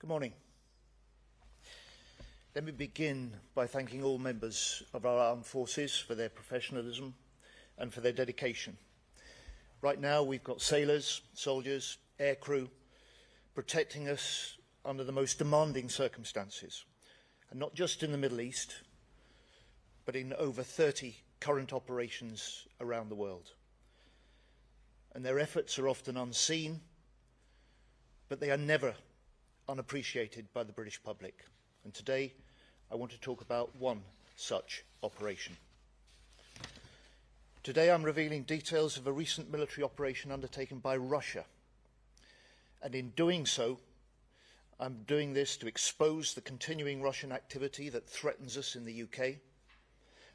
Good morning. Let me begin by thanking all members of our armed forces for their professionalism and for their dedication. Right now we've got sailors, soldiers, aircrew protecting us under the most demanding circumstances, and not just in the Middle East, but in over 30 current operations around the world. And their efforts are often unseen, but they are never unappreciated by the British public. And today I want to talk about one such operation. Today I'm revealing details of a recent military operation undertaken by Russia. And in doing so, I'm doing this to expose the continuing Russian activity that threatens us in the UK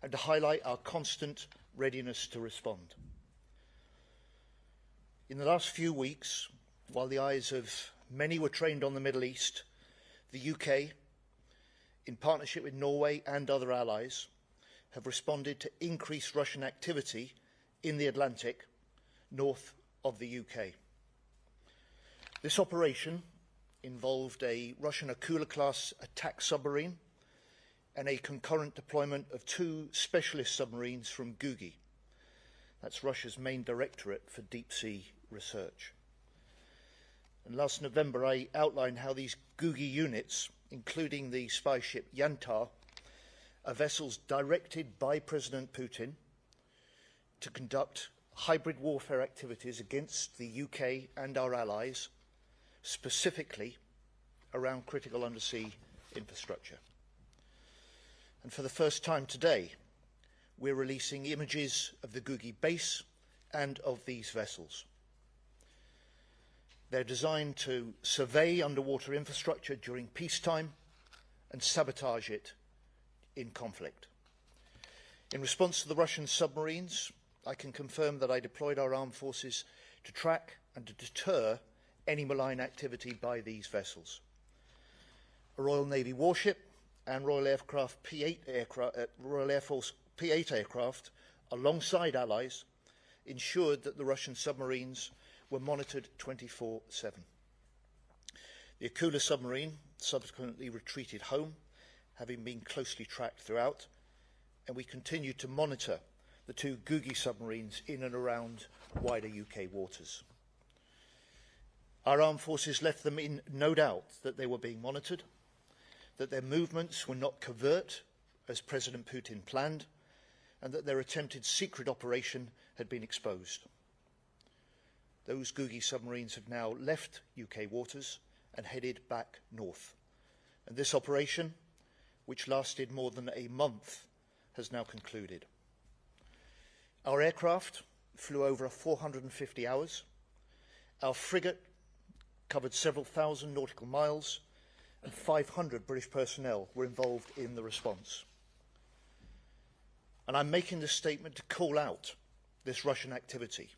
and to highlight our constant readiness to respond. In the last few weeks, while the eyes of many were trained on the Middle East, the UK, in partnership with Norway and other allies, have responded to increased Russian activity in the Atlantic north of the UK. This operation involved a Russian Akula-class attack submarine and a concurrent deployment of 2 specialist submarines from Gugi. That's Russia's main directorate for deep-sea research. And last November I outlined how these Gugi units, including the spy ship Yantar, are vessels directed by President Putin to conduct hybrid warfare activities against the UK and our allies, specifically around critical undersea infrastructure. And for the first time today, we're releasing images of the Gugi base and of these vessels. They're designed to survey underwater infrastructure during peacetime and sabotage it in conflict. In response to the Russian submarines, I can confirm that I deployed our armed forces to track and to deter any malign activity by these vessels. A Royal Navy warship and Royal Air Force P-8 aircraft, alongside allies, ensured that the Russian submarines were monitored 24/7. The Akula submarine subsequently retreated home, having been closely tracked throughout, and we continued to monitor the 2 Gugi submarines in and around wider UK waters. Our armed forces left them in no doubt that they were being monitored, that their movements were not covert, as President Putin planned, and that their attempted secret operation had been exposed. Those Gugi submarines have now left UK waters and headed back north. And this operation, which lasted more than a month, has now concluded. Our aircraft flew over 450 hours. Our frigate covered several thousand nautical miles, and 500 British personnel were involved in the response. And I'm making this statement to call out this Russian activity.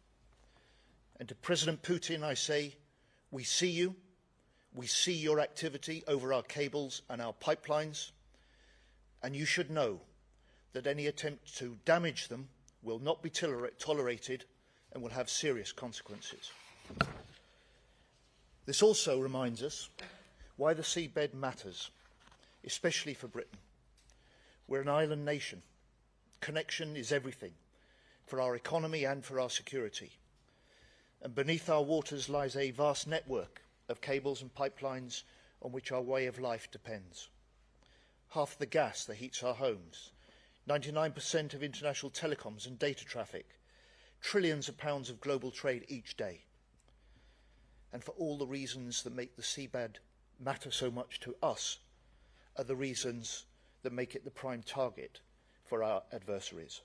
And to President Putin I say, we see you, we see your activity over our cables and our pipelines, and you should know that any attempt to damage them will not be tolerated and will have serious consequences. This also reminds us why the seabed matters, especially for Britain. We're an island nation. Connection is everything, for our economy and for our security. And beneath our waters lies a vast network of cables and pipelines on which our way of life depends. Half the gas that heats our homes, 99% of international telecoms and data traffic, trillions of pounds of global trade each day. And for all the reasons that make the seabed matter so much to us are the reasons that make it the prime target for our adversaries.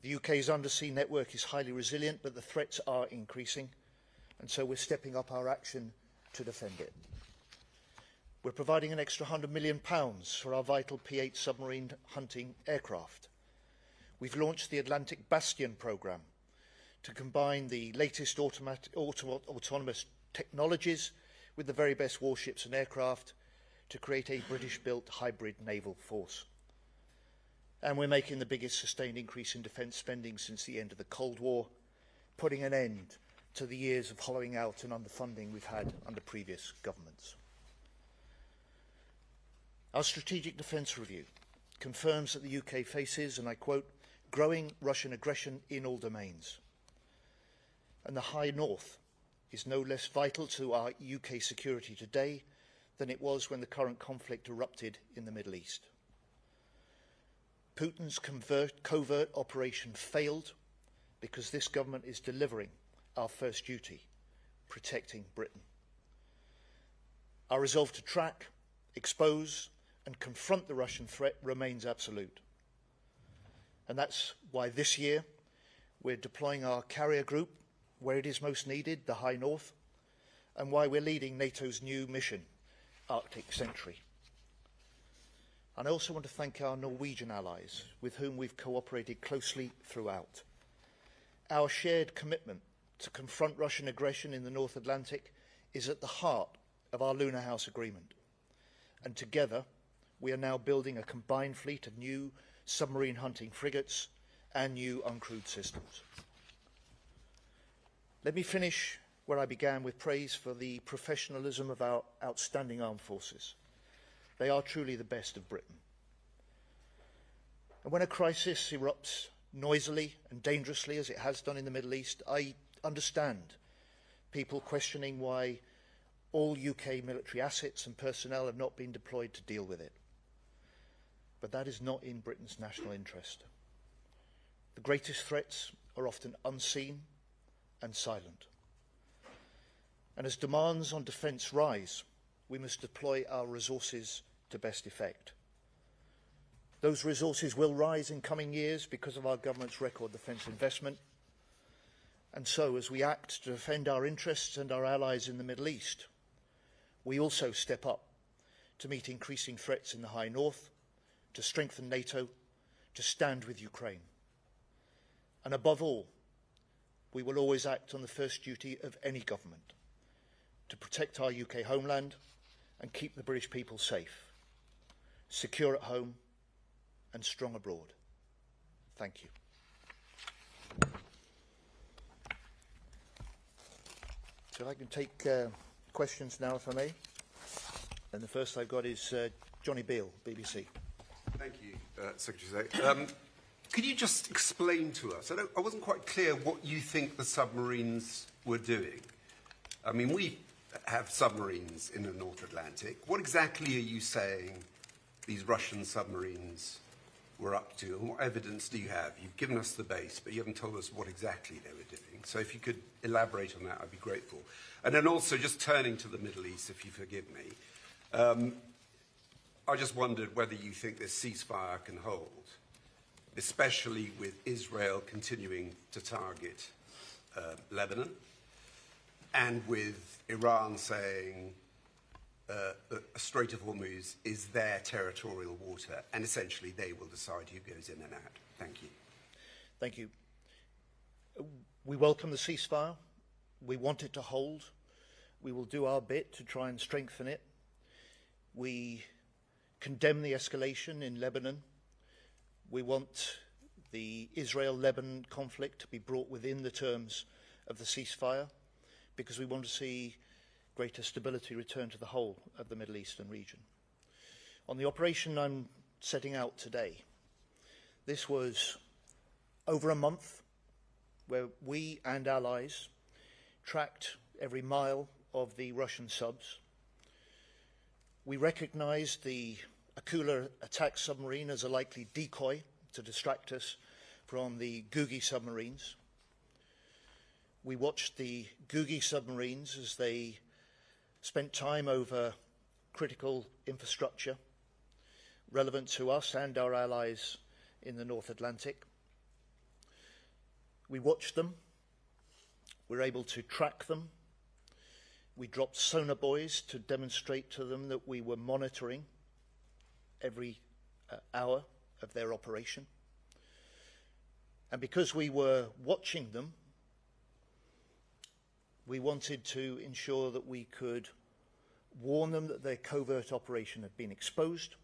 The UK's undersea network is highly resilient, but the threats are increasing, and so we're stepping up our action to defend it. We're providing an extra £100 million for our vital P-8 submarine hunting aircraft. We've launched the Atlantic Bastion programme to combine the latest autonomous technologies with the very best warships and aircraft to create a British-built hybrid naval force. And we're making the biggest sustained increase in defence spending since the end of the Cold War, putting an end to the years of hollowing out and underfunding we've had under previous governments. Our Strategic Defence Review confirms that the UK faces, and I quote, growing Russian aggression in all domains. And the High North is no less vital to our UK security today than it was when the current conflict erupted in the Middle East. Putin's covert operation failed because this government is delivering our first duty, protecting Britain. Our resolve to track, expose and confront the Russian threat remains absolute. And that's why this year we're deploying our carrier group where it is most needed, the High North, and why we're leading NATO's new mission, Arctic Sentry. And I also want to thank our Norwegian allies, with whom we've cooperated closely throughout. Our shared commitment to confront Russian aggression in the North Atlantic is at the heart of our Lunar House Agreement. And together, we are now building a combined fleet of new submarine hunting frigates and new uncrewed systems. Let me finish where I began, with praise for the professionalism of our outstanding armed forces. They are truly the best of Britain. And when a crisis erupts noisily and dangerously, as it has done in the Middle East, I understand people questioning why all UK military assets and personnel have not been deployed to deal with it. But that is not in Britain's national interest. The greatest threats are often unseen and silent. And as demands on defence rise, we must deploy our resources to best effect. Those resources will rise in coming years because of our government's record defence investment. And so, as we act to defend our interests and our allies in the Middle East, we also step up to meet increasing threats in the High North, to strengthen NATO, to stand with Ukraine. And above all, we will always act on the first duty of any government, to protect our UK homeland and keep the British people safe, secure at home and strong abroad. Thank you. So I can take questions now, if I may. And the first I've got is Johnny Beale, BBC. Thank you, Secretary. Could you just explain to us, I wasn't quite clear what you think the submarines were doing. I mean, we have submarines in the North Atlantic. What exactly are you saying these Russian submarines were up to, and what evidence do you have? You've given us the base, but you haven't told us what exactly they were doing. So if you could elaborate on that, I'd be grateful. And then also, just turning to the Middle East, if you forgive me, I just wondered whether you think this ceasefire can hold, especially with Israel continuing to target Lebanon, and with Iran saying that the Strait of Hormuz is their territorial water, and essentially they will decide who goes in and out. Thank you. Thank you. We welcome the ceasefire. We want it to hold. We will do our bit to try and strengthen it. We condemn the escalation in Lebanon. We want the Israel-Lebanon conflict to be brought within the terms of the ceasefire, because we want to see greater stability return to the whole of the Middle Eastern region. On the operation I'm setting out today, this was over a month where we and allies tracked every mile of the Russian subs. We recognised the Akula attack submarine as a likely decoy to distract us from the Gugi submarines. We watched the Gugi submarines as they spent time over critical infrastructure relevant to us and our allies in the North Atlantic. We watched them. We were able to track them. We dropped sonar buoys to demonstrate to them that we were monitoring every hour of their operation. And because we were watching them, we wanted to ensure that we could warn them that their covert operation had been exposed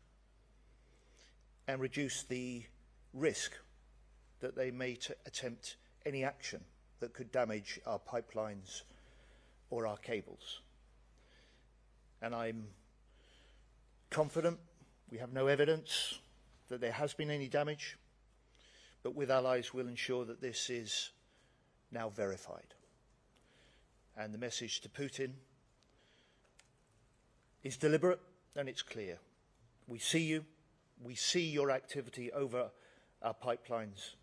and reduce the risk that they may attempt any action that could damage our pipelines or our cables. And I'm confident, we have no evidence that there has been any damage, but with allies we'll ensure that this is now verified. And the message to Putin is deliberate and it's clear. We see you, we see your activity over our pipelines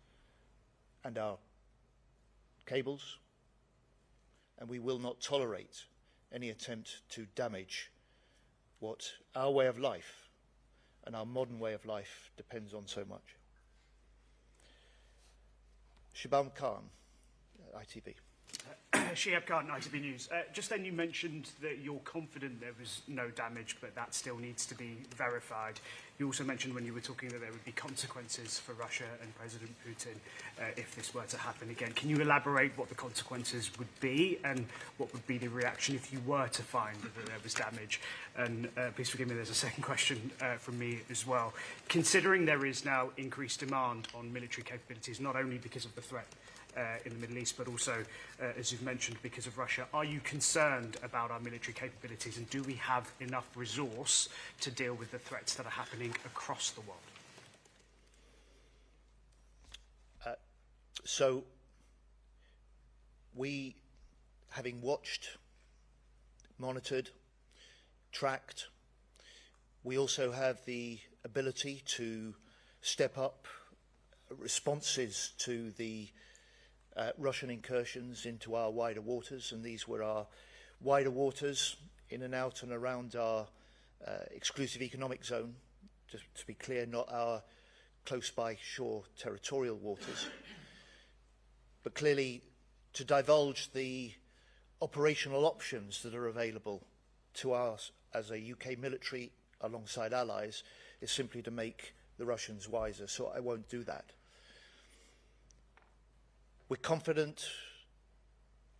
and our cables, and we will not tolerate any attempt to damage what our way of life and our modern way of life depends on so much. Shahbam Khan, ITV. Shihab Khan, ITV News. Just then you mentioned that you're confident there was no damage, but that still needs to be verified. You also mentioned when you were talking that there would be consequences for Russia and President Putin if this were to happen again. Can you elaborate what the consequences would be and what would be the reaction if you were to find that there was damage? And please forgive me, there's a second question from me as well. Considering there is now increased demand on military capabilities, not only because of the threat in the Middle East, but also, as you've mentioned, because of Russia. Are you concerned about our military capabilities, and do we have enough resource to deal with the threats that are happening across the world? So, we, having watched, monitored, tracked, we also have the ability to step up responses to the Russian incursions into our wider waters, and these were our wider waters in and out and around our exclusive economic zone, just to be clear, not our close by shore territorial waters. But clearly, to divulge the operational options that are available to us as a UK military alongside allies is simply to make the Russians wiser, so I won't do that. We're confident,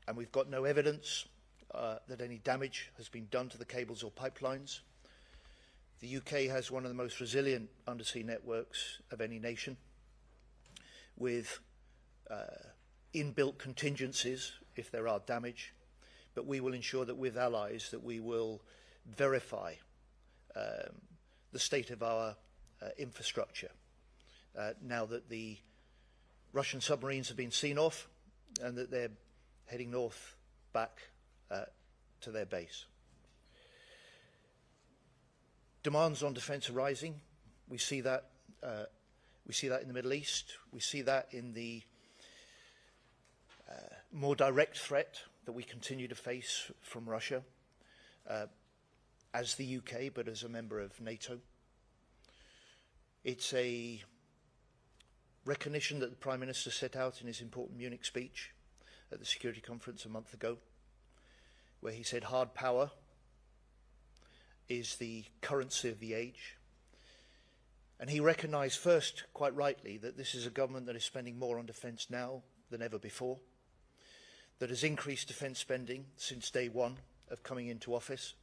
and we've got no evidence that any damage has been done to the cables or pipelines. The UK has one of the most resilient undersea networks of any nation, with inbuilt contingencies if there are damage, but we will ensure that with allies that we will verify the state of our infrastructure now that the Russian submarines have been seen off and that they're heading north back to their base. Demands on defence are rising. We see that in the Middle East. We see that in the more direct threat that we continue to face from Russia as the UK, but as a member of NATO. It's a recognition that the Prime Minister set out in his important Munich speech at the Security Conference a month ago, where he said hard power is the currency of the age. And he recognised first, quite rightly, that this is a government that is spending more on defence now than ever before, that has increased defence spending since day one of coming into office,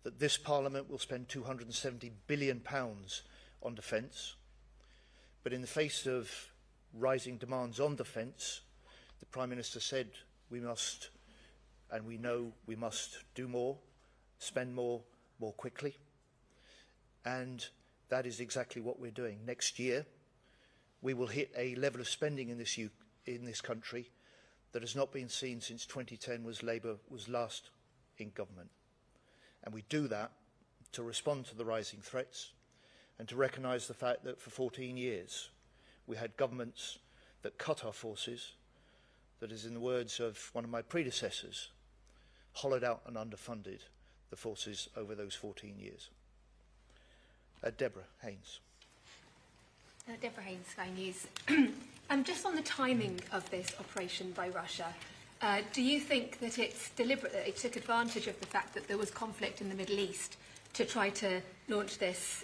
that this Parliament will spend £270 billion on defence. But in the face of rising demands on defence, the Prime Minister said we must, and we know we must do more, spend more quickly. And that is exactly what we're doing. Next year, we will hit a level of spending in this country that has not been seen since 2010 was Labour was last in government. And we do that to respond to the rising threats, and to recognise the fact that for 14 years we had governments that cut our forces, that is, in the words of one of my predecessors, hollowed out and underfunded the forces over those 14 years. Deborah Haynes. Deborah Haynes, Sky News. Just on the timing of this operation by Russia, do you think that it's deliberate, that it took advantage of the fact that there was conflict in the Middle East to try to launch this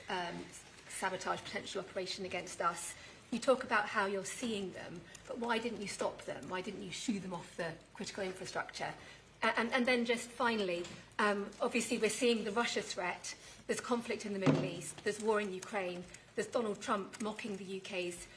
sabotage potential operation against us? You talk about how you're seeing them, but why didn't you stop them? Why didn't you shoo them off the critical infrastructure? And then just finally, obviously we're seeing the Russia threat. There's conflict in the Middle East. There's war in Ukraine. There's Donald Trump mocking the UK's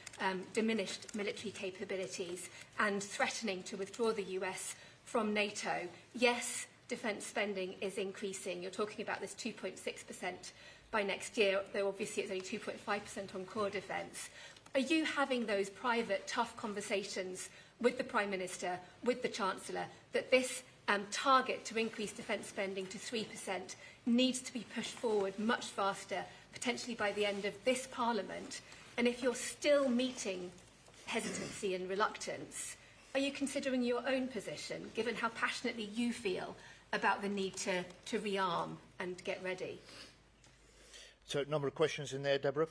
diminished military capabilities and threatening to withdraw the US from NATO. Yes, defence spending is increasing. You're talking about this 2.6% by next year, though obviously it's only 2.5% on core defence. Are you having those private, tough conversations with the Prime Minister, with the Chancellor, that this target to increase defence spending to 3% needs to be pushed forward much faster, potentially by the end of this Parliament? And if you're still meeting hesitancy and reluctance, are you considering your own position, given how passionately you feel about the need to rearm and get ready? So, a number of questions in there, Deborah.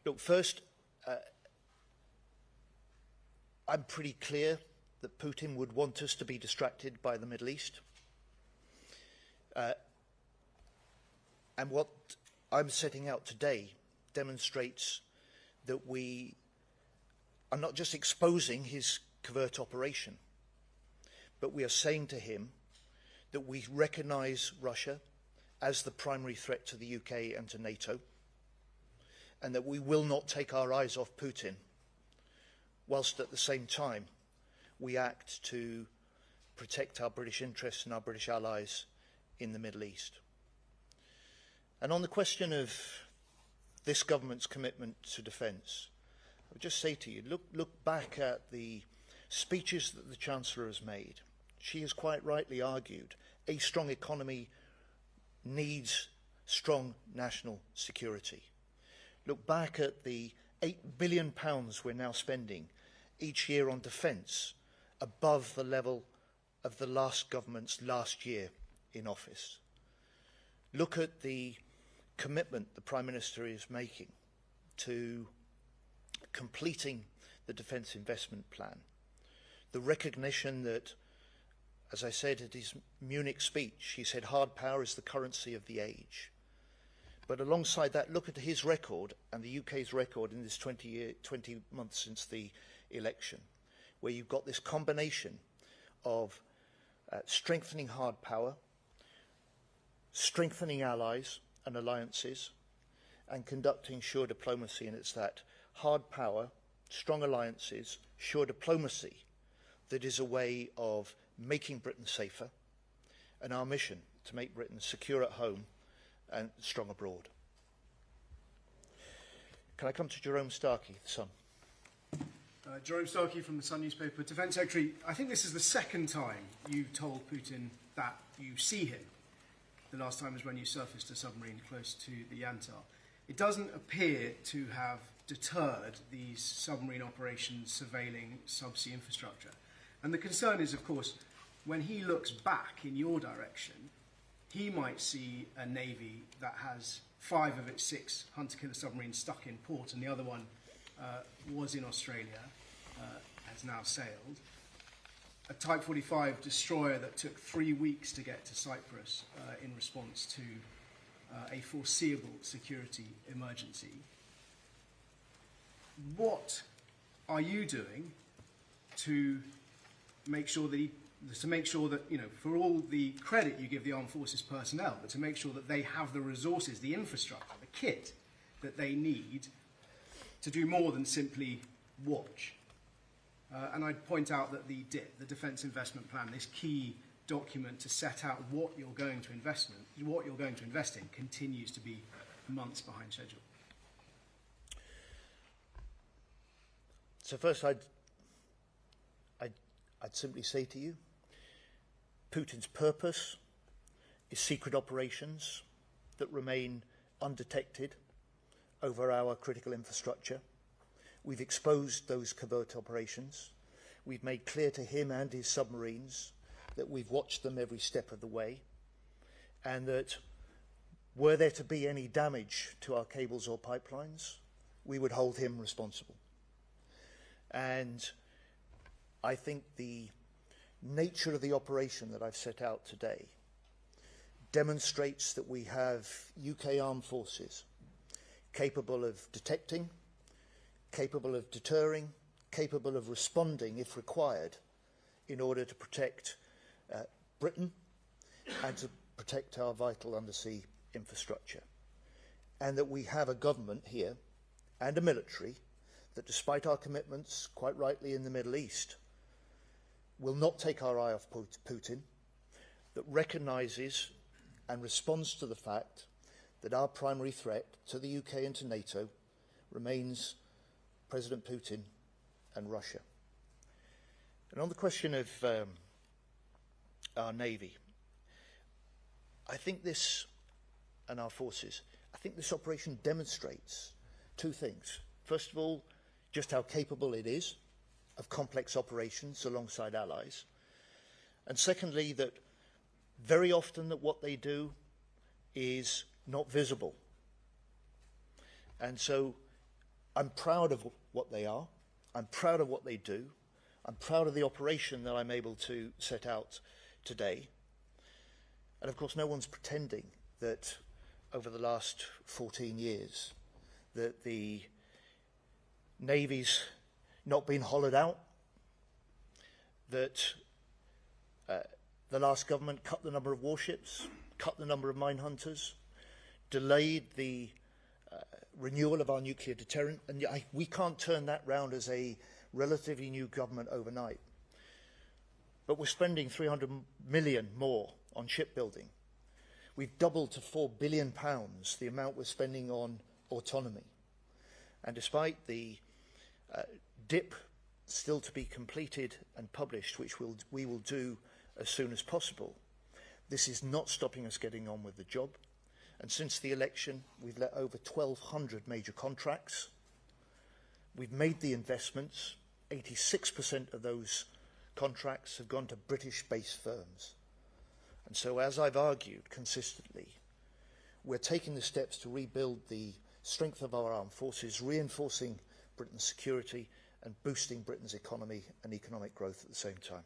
Look, first, I'm pretty clear that Putin would want us to be distracted by the Middle East. And what I'm setting out today demonstrates that we are not just exposing his covert operation, but we are saying to him that we recognise Russia as the primary threat to the UK and to NATO, and that we will not take our eyes off Putin, whilst at the same time we act to protect our British interests and our British allies in the Middle East. And on the question of this government's commitment to defence, I would just say to you, look back at the speeches that the Chancellor has made. She has quite rightly argued a strong economy needs strong national security. Look back at the £8 billion we're now spending each year on defence, above the level of the last government's last year in office. Look at the commitment the Prime Minister is making to completing the Defence Investment Plan. The recognition that, as I said at his Munich speech, he said hard power is the currency of the age. But alongside that, look at his record and the UK's record in this 20 months since the election, where you've got this combination of strengthening hard power, strengthening allies and alliances, and conducting sure diplomacy. And it's that hard power, strong alliances, sure diplomacy that is a way of making Britain safer, and our mission to make Britain secure at home and strong abroad. Can I come to Jerome Starkey, the Sun? Jerome Starkey from the Sun newspaper. Defence Secretary, I think this is the second time you've told Putin that you see him. The last time was when you surfaced a submarine close to the Yantar. It doesn't appear to have deterred these submarine operations surveilling subsea infrastructure. And the concern is, of course, when he looks back in your direction, he might see a navy that has 5 of its 6 hunter-killer submarines stuck in port, and the other one was in Australia, has now sailed. A Type 45 destroyer that took 3 weeks to get to Cyprus in response to a foreseeable security emergency. What are you doing to make sure that you know, for all the credit you give the armed forces personnel, but to make sure that they have the resources, the infrastructure, the kit that they need to do more than simply watch? And I'd point out that the DIP, the Defence Investment Plan, this key document to set out what you're going to invest in, continues to be months behind schedule. So first, I'd simply say to you, Putin's purpose is secret operations that remain undetected over our critical infrastructure. We've exposed those covert operations. We've made clear to him and his submarines that we've watched them every step of the way, and that were there to be any damage to our cables or pipelines, we would hold him responsible. And I think the nature of the operation that I've set out today demonstrates that we have UK armed forces capable of detecting, capable of deterring, capable of responding if required in order to protect Britain and to protect our vital undersea infrastructure. and that we have a government here and a military that, despite our commitments, quite rightly, in the Middle East, will not take our eye off Putin, that recognises and responds to the fact that our primary threat to the UK and to NATO remains President Putin and Russia. And on the question of our Navy, I think this, and our forces, I think this operation demonstrates two things. First of all, just how capable it is of complex operations alongside allies. And secondly, that very often that what they do is not visible. And so I'm proud of what they are. I'm proud of what they do. I'm proud of the operation that I'm able to set out today. And of course, no one's pretending that over the last 14 years that the Navy's not been hollowed out, that the last government cut the number of warships, cut the number of mine hunters, delayed the renewal of our nuclear deterrent, and we can't turn that round as a relatively new government overnight. But we're spending 300 million more on shipbuilding. We've doubled to £4 billion the amount we're spending on autonomy. And despite the DIP still to be completed and published, which we will do as soon as possible, this is not stopping us getting on with the job. And since the election, we've let over 1,200 major contracts. We've made the investments. 86% of those contracts have gone to British-based firms. And so, as I've argued consistently, we're taking the steps to rebuild the strength of our armed forces, reinforcing Britain's security and boosting Britain's economy and economic growth at the same time.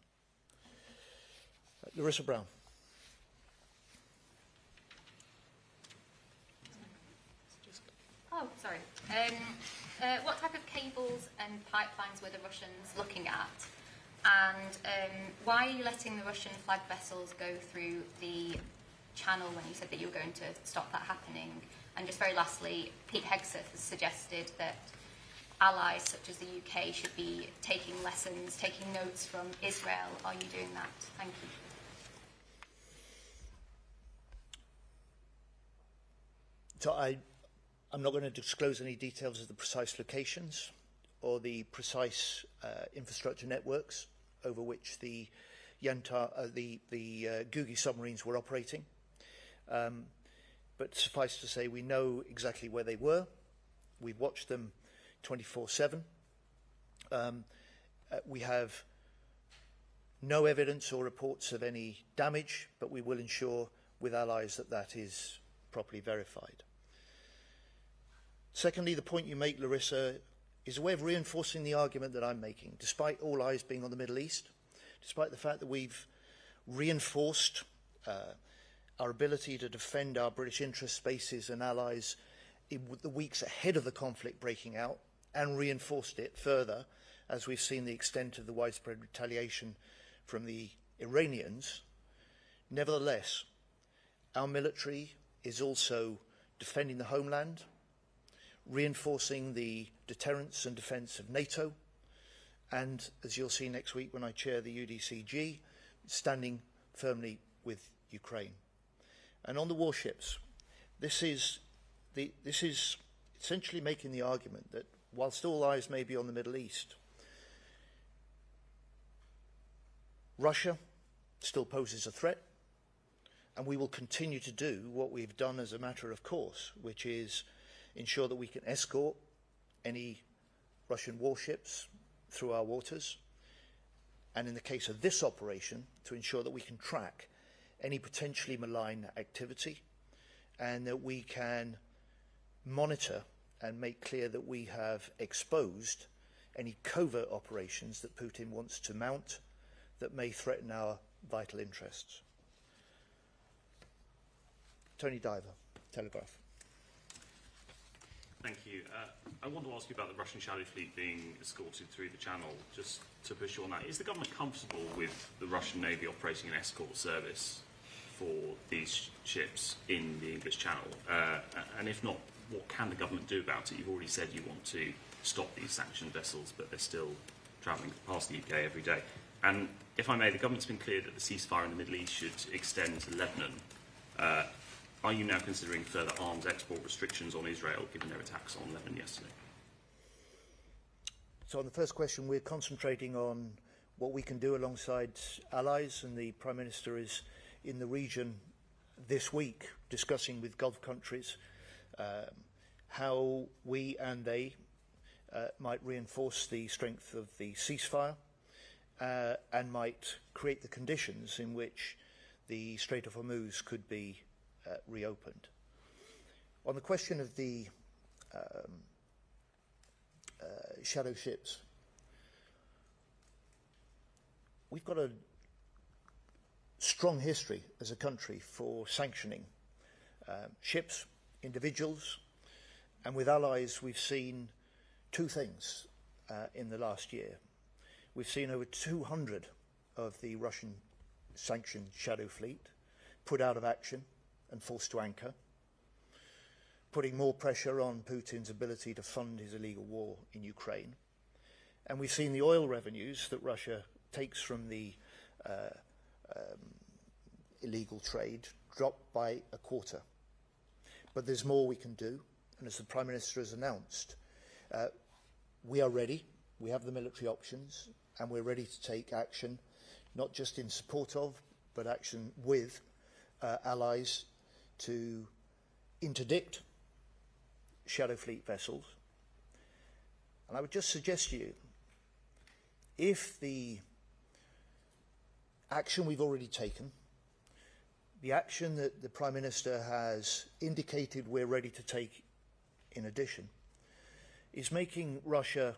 Larissa Brown. Oh, sorry. What type of cables and pipelines were the Russians looking at? And why are you letting the Russian flag vessels go through the channel when you said that you were going to stop that happening? And just very lastly, Pete Hegseth has suggested that allies such as the UK should be taking lessons, taking notes from Israel. Are you doing that? Thank you. So I'm not going to disclose any details of the precise locations or the precise infrastructure networks over which the Gugi submarines were operating. But suffice to say, we know exactly where they were. We've watched them 24/7. We have no evidence or reports of any damage, but we will ensure with allies that that is properly verified. Secondly, the point you make, Larissa, is a way of reinforcing the argument that I'm making. Despite all eyes being on the Middle East, despite the fact that we've reinforced our ability to defend our British interest spaces and allies in the weeks ahead of the conflict breaking out, and reinforced it further as we've seen the extent of the widespread retaliation from the Iranians, nevertheless, our military is also defending the homeland, reinforcing the deterrence and defence of NATO, and, as you'll see next week when I chair the UDCG, standing firmly with Ukraine. And on the warships, this is essentially making the argument that whilst all eyes may be on the Middle East, Russia still poses a threat, and we will continue to do what we've done as a matter of course, which is ensure that we can escort any Russian warships through our waters, and in the case of this operation, to ensure that we can track any potentially malign activity, and that we can monitor and make clear that we have exposed any covert operations that Putin wants to mount that may threaten our vital interests. Tony Diver, Telegraph. Thank you. I want to ask you about the Russian shadow fleet being escorted through the channel. Just to push you on that, is the government comfortable with the Russian Navy operating an escort service for these ships in the English Channel? And if not, what can the government do about it? You've already said you want to stop these sanctioned vessels, but they're still travelling past the UK every day. And if I may, the government's been clear that the ceasefire in the Middle East should extend to Lebanon. Are you now considering further arms export restrictions on Israel, given their attacks on Lebanon yesterday? So on the first question, we're concentrating on what we can do alongside allies, and the Prime Minister is in the region this week discussing with Gulf countries how we and they might reinforce the strength of the ceasefire and might create the conditions in which the Strait of Hormuz could be reopened. On the question of the shadow ships, we've got a strong history as a country for sanctioning ships, individuals, and with allies we've seen two things in the last year. We've seen over 200 of the Russian sanctioned shadow fleet put out of action and forced to anchor, putting more pressure on Putin's ability to fund his illegal war in Ukraine. And we've seen the oil revenues that Russia takes from the illegal trade drop by a quarter. But there's more we can do, and as the Prime Minister has announced, we are ready, we have the military options, and we're ready to take action, not just in support of, but action with allies to interdict shadow fleet vessels. And I would just suggest to you, if the action we've already taken, the action that the Prime Minister has indicated we're ready to take in addition, is making Russia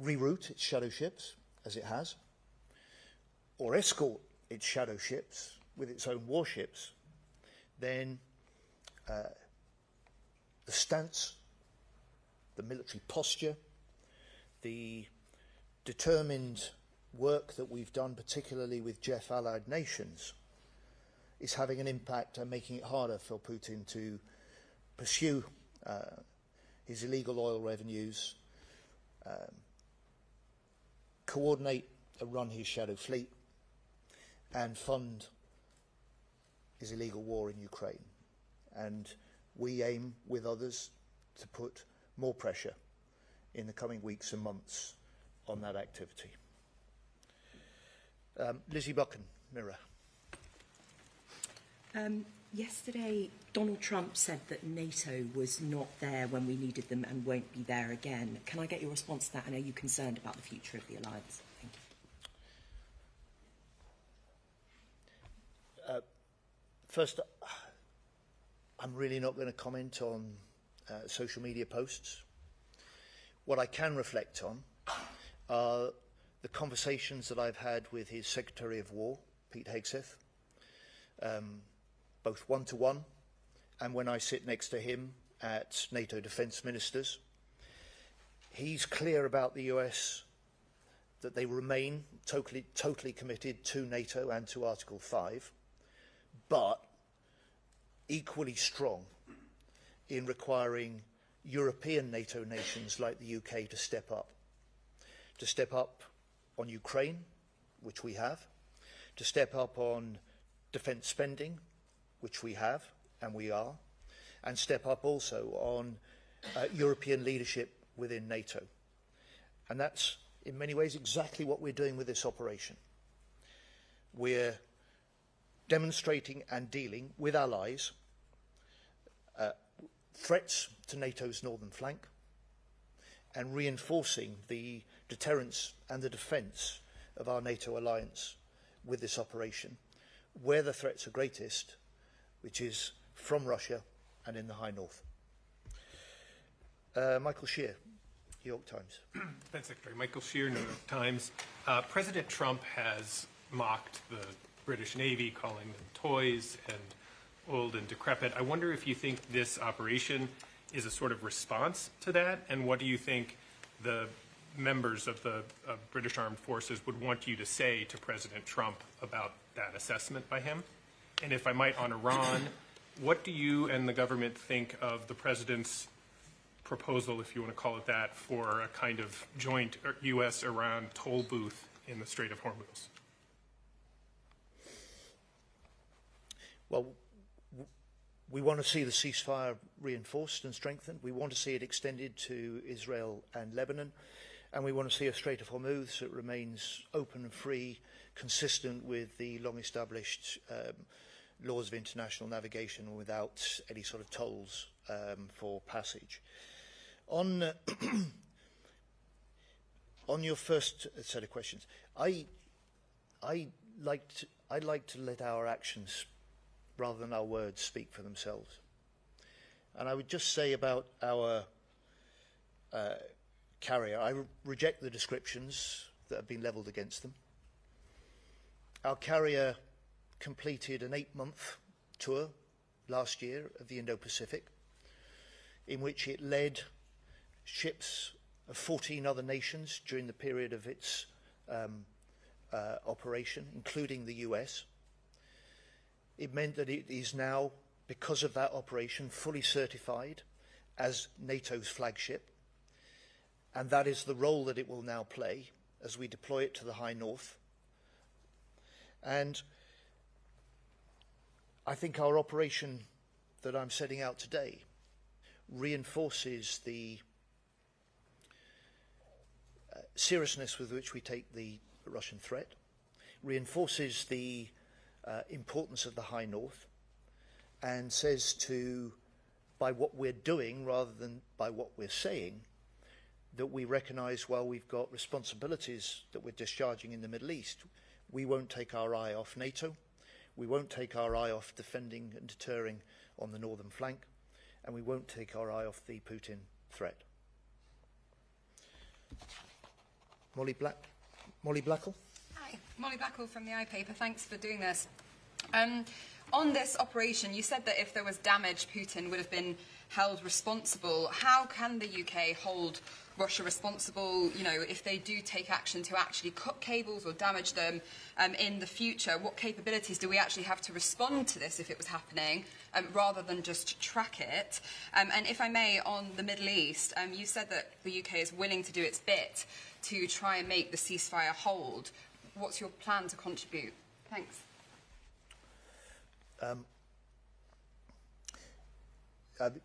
reroute its shadow ships, as it has, or escort its shadow ships with its own warships, then the stance, the military posture, the determined work that we've done, particularly with Jeff allied nations, is having an impact and making it harder for Putin to pursue his illegal oil revenues, coordinate and run his shadow fleet, and fund his illegal war in Ukraine. And we aim, with others, to put more pressure in the coming weeks and months on that activity. Lizzie Buchan, Mirror. Yesterday, Donald Trump said that NATO was not there when we needed them and won't be there again. Can I get your response to that? And are you concerned about the future of the alliance? Thank you. First, I'm really not going to comment on social media posts. What I can reflect on are the conversations that I've had with his Secretary of War, Pete Hegseth, both one-to-one and when I sit next to him at NATO defence ministers. He's clear about the US that they remain totally committed to NATO and to Article 5, but equally strong in requiring European NATO nations like the UK to step up on Ukraine, which we have, to step up on defence spending, which we have and we are, and step up also on European leadership within NATO. And that's in many ways exactly what we're doing with this operation. We're demonstrating and dealing with allies threats to NATO's northern flank and reinforcing the deterrence and the defence of our NATO alliance with this operation, where the threats are greatest, which is from Russia and in the High North. Michael Shear, New York Times. Defense Secretary Michael Shear, New York Times. President Trump has mocked the British Navy, calling them toys and old and decrepit. I wonder if you think this operation is a sort of response to that, and what do you think the members of the British Armed Forces would want you to say to President Trump about that assessment by him? And if I might, on Iran, What do you and the government think of the president's proposal, if you want to call it that, for a kind of joint U.S.-Iran toll booth in the Strait of Hormuz? Well, we want to see the ceasefire reinforced and strengthened. We want to see it extended to Israel and Lebanon. And we want to see a Strait of Hormuz that remains open and free, consistent with the long-established laws of international navigation, without any sort of tolls for passage. On your first set of questions, I like to let our actions, rather than our words, speak for themselves. And I would just say about our carrier, I reject the descriptions that have been levelled against them. Our carrier completed an 8-month tour last year of the Indo-Pacific, in which it led ships of 14 other nations during the period of its operation, including the US. It meant that it is now, because of that operation, fully certified as NATO's flagship, and that is the role that it will now play as we deploy it to the High North. And I think our operation that I'm setting out today reinforces the seriousness with which we take the Russian threat, reinforces the importance of the High North, and says by what we're doing rather than by what we're saying, that we recognise while we've got responsibilities that we're discharging in the Middle East, we won't take our eye off NATO, we won't take our eye off defending and deterring on the northern flank, and we won't take our eye off the Putin threat. Molly Blackall? Hi, Molly Blackall from the iPaper. Thanks for doing this. On this operation, you said that if there was damage, Putin would have been held responsible. How can the UK hold Russia responsible, you know, if they do take action to actually cut cables or damage them in the future? What capabilities do we actually have to respond to this if it was happening, rather than just track it? And if I may, on the Middle East, you said that the UK is willing to do its bit to try and make the ceasefire hold. What's your plan to contribute? Thanks.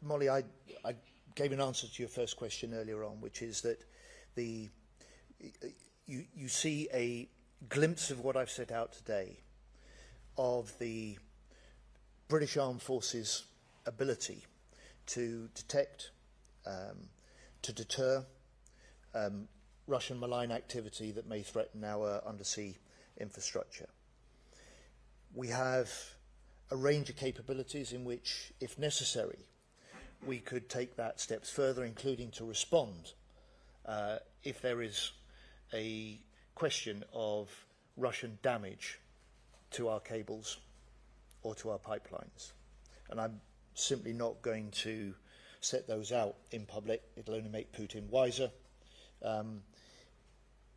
Molly, I gave an answer to your first question earlier on, which is that you see a glimpse of what I've set out today of the British Armed Forces' ability to detect, to deter Russian malign activity that may threaten our undersea infrastructure. We have a range of capabilities in which, if necessary, we could take that steps further, including to respond if there is a question of Russian damage to our cables or to our pipelines. And I'm simply not going to set those out in public. It'll only make Putin wiser.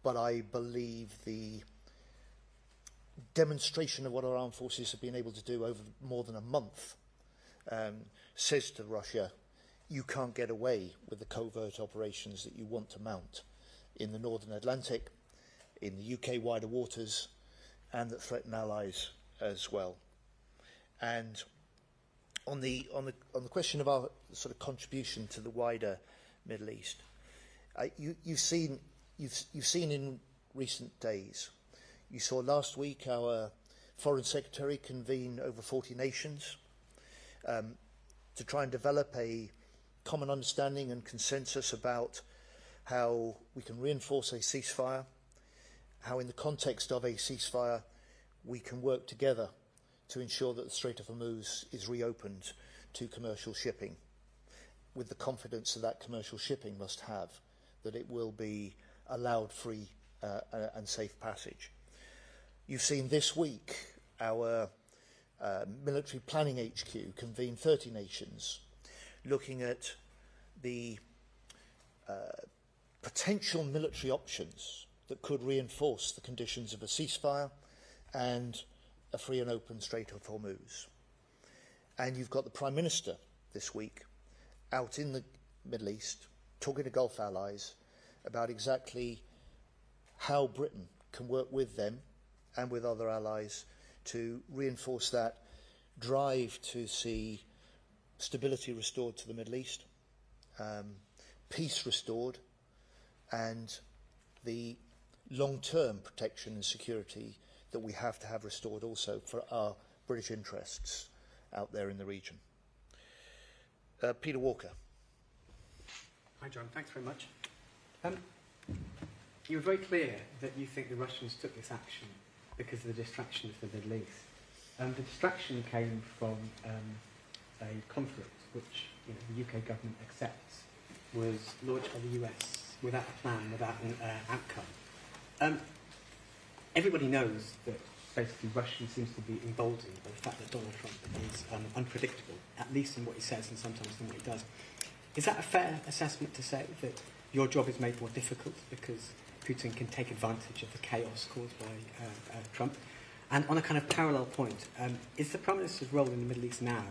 But I believe the demonstration of what our armed forces have been able to do over more than a month says to Russia, you can't get away with the covert operations that you want to mount in the Northern Atlantic, in the UK wider waters, and that threaten allies as well. And on the question of our sort of contribution to the wider Middle East, you've seen in recent days. You saw last week our Foreign Secretary convene over 40 nations to try and develop a common understanding and consensus about how we can reinforce a ceasefire, how in the context of a ceasefire we can work together to ensure that the Strait of Hormuz is reopened to commercial shipping, with the confidence that that commercial shipping must have, that it will be allowed free and safe passage. You've seen this week our military planning HQ convene 30 nations looking at the potential military options that could reinforce the conditions of a ceasefire and a free and open Strait of Hormuz. And you've got the Prime Minister this week out in the Middle East talking to Gulf allies about exactly how Britain can work with them and with other allies to reinforce that drive to see stability restored to the Middle East, peace restored, and the long-term protection and security that we have to have restored also for our British interests out there in the region. Peter Walker. Hi, John. Thanks very much. You were very clear that you think the Russians took this action because of the distraction of the Middle East. The distraction came from a conflict which the UK government accepts was launched by the US without a plan, without an outcome. Everybody knows that basically Russia seems to be emboldened by the fact that Donald Trump is unpredictable, at least in what he says and sometimes in what he does. Is that a fair assessment to say that your job is made more difficult because Putin can take advantage of the chaos caused by Trump? And on a kind of parallel point, is the Prime Minister's role in the Middle East now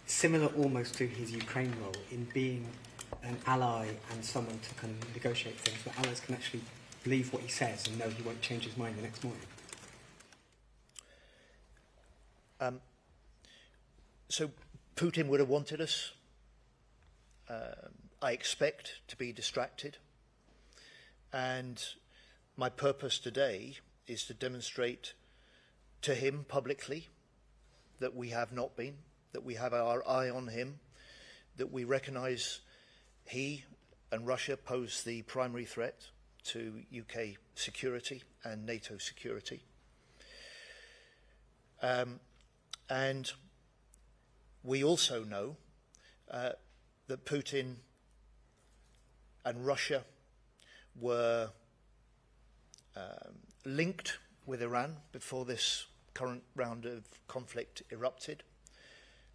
similar almost to his Ukraine role in being an ally and someone to kind of negotiate things where allies can actually believe what he says and know he won't change his mind the next morning? So Putin would have wanted us, I expect, to be distracted. And my purpose today is to demonstrate to him publicly that we have not been, that we have our eye on him, that we recognise he and Russia pose the primary threat to UK security and NATO security. And we also know that Putin and Russia were linked with Iran before this current round of conflict erupted,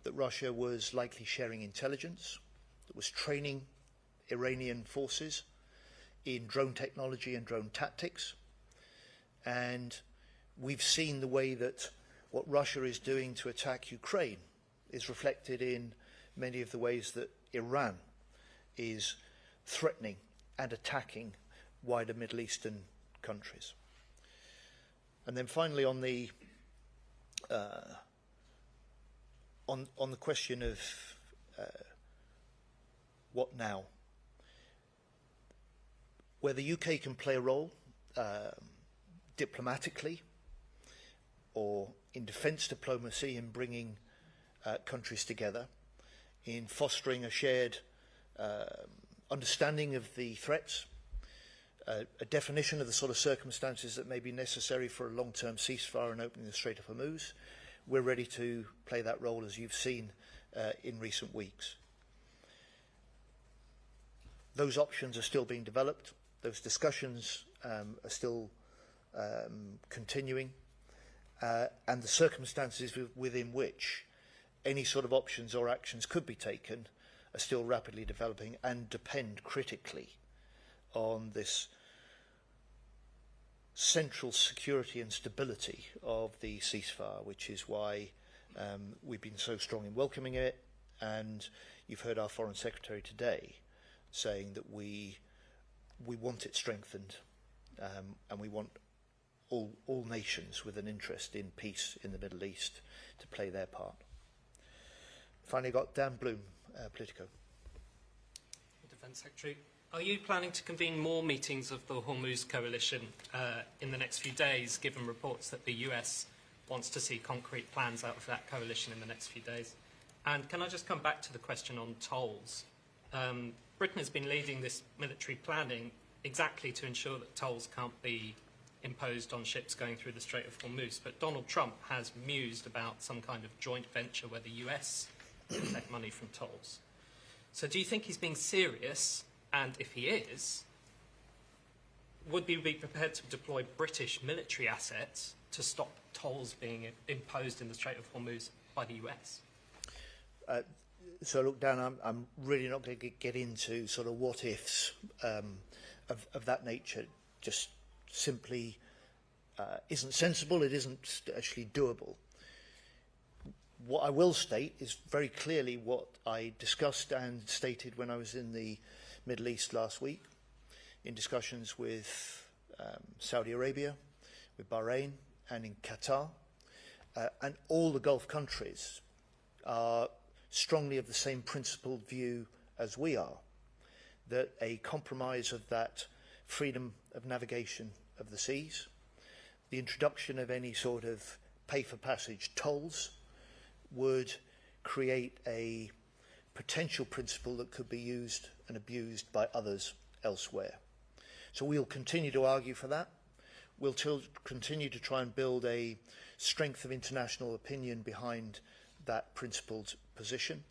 that Russia was likely sharing intelligence, that was training Iranian forces in drone technology and drone tactics. And we've seen the way that what Russia is doing to attack Ukraine is reflected in many of the ways that Iran is threatening and attacking wider Middle Eastern countries. And then finally on the question of what now, where the UK can play a role diplomatically or in defence diplomacy in bringing countries together, in fostering a shared understanding of the threats, a definition of the sort of circumstances that may be necessary for a long-term ceasefire and opening the Strait of Hormuz. We're ready to play that role, as you've seen in recent weeks. Those options are still being developed. Those discussions are still continuing. And the circumstances within which any sort of options or actions could be taken are still rapidly developing and depend critically on this central security and stability of the ceasefire, which is why we've been so strong in welcoming it. And you've heard our Foreign Secretary today saying that we want it strengthened, and we want all nations with an interest in peace in the Middle East to play their part. Finally got Dan Bloom, Politico. Defence Secretary, are you planning to convene more meetings of the Hormuz coalition in the next few days, given reports that the US wants to see concrete plans out of that coalition in the next few days? And can I just come back to the question on tolls? Britain has been leading this military planning exactly to ensure that tolls can't be imposed on ships going through the Strait of Hormuz, but Donald Trump has mused about some kind of joint venture where the US can collect money from tolls. So do you think he's being serious? And if he is, would we be prepared to deploy British military assets to stop tolls being imposed in the Strait of Hormuz by the US? So look, Dan, I'm really not going to get into sort of what ifs of that nature. Just simply isn't sensible. It isn't actually doable. What I will state is very clearly what I discussed and stated when I was in the Middle East last week, in discussions with Saudi Arabia, with Bahrain, and in Qatar. And all the Gulf countries are strongly of the same principled view as we are, that a compromise of that freedom of navigation of the seas, the introduction of any sort of pay-for-passage tolls, would create a potential principle that could be used and abused by others elsewhere. So we'll continue to argue for that. We'll continue to try and build a strength of international opinion behind that principled position.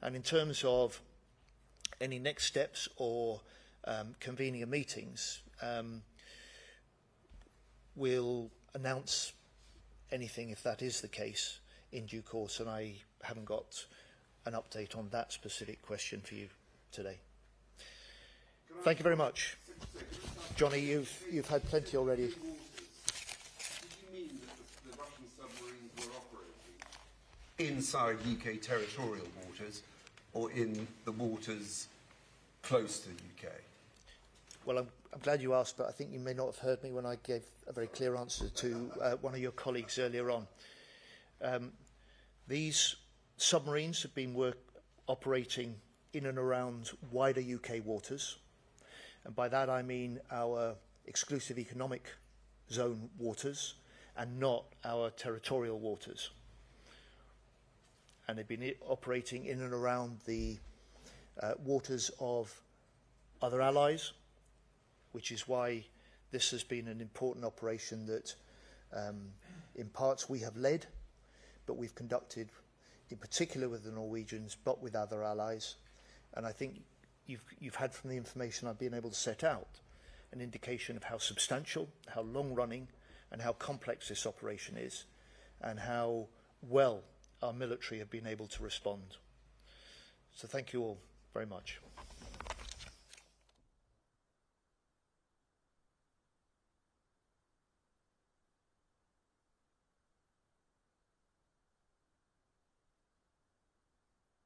And in terms of any next steps or convening of meetings, we'll announce anything if that is the case in due course, and I haven't got an update on that specific question for you today. Thank you very much. Johnny, you've had plenty already. Did you mean that the Russian submarines were operating inside UK territorial waters or in the waters close to the UK? Well, I'm glad you asked, but I think you may not have heard me when I gave a very clear answer to one of your colleagues earlier on. These submarines have been operating in and around wider UK waters, and by that I mean our exclusive economic zone waters and not our territorial waters. And they've been operating in and around the waters of other allies, which is why this has been an important operation that in parts we have led, but we've conducted in particular with the Norwegians, but with other allies. And I think you've had from the information I've been able to set out an indication of how substantial, how long-running, and how complex this operation is, and how well our military have been able to respond. So thank you all very much.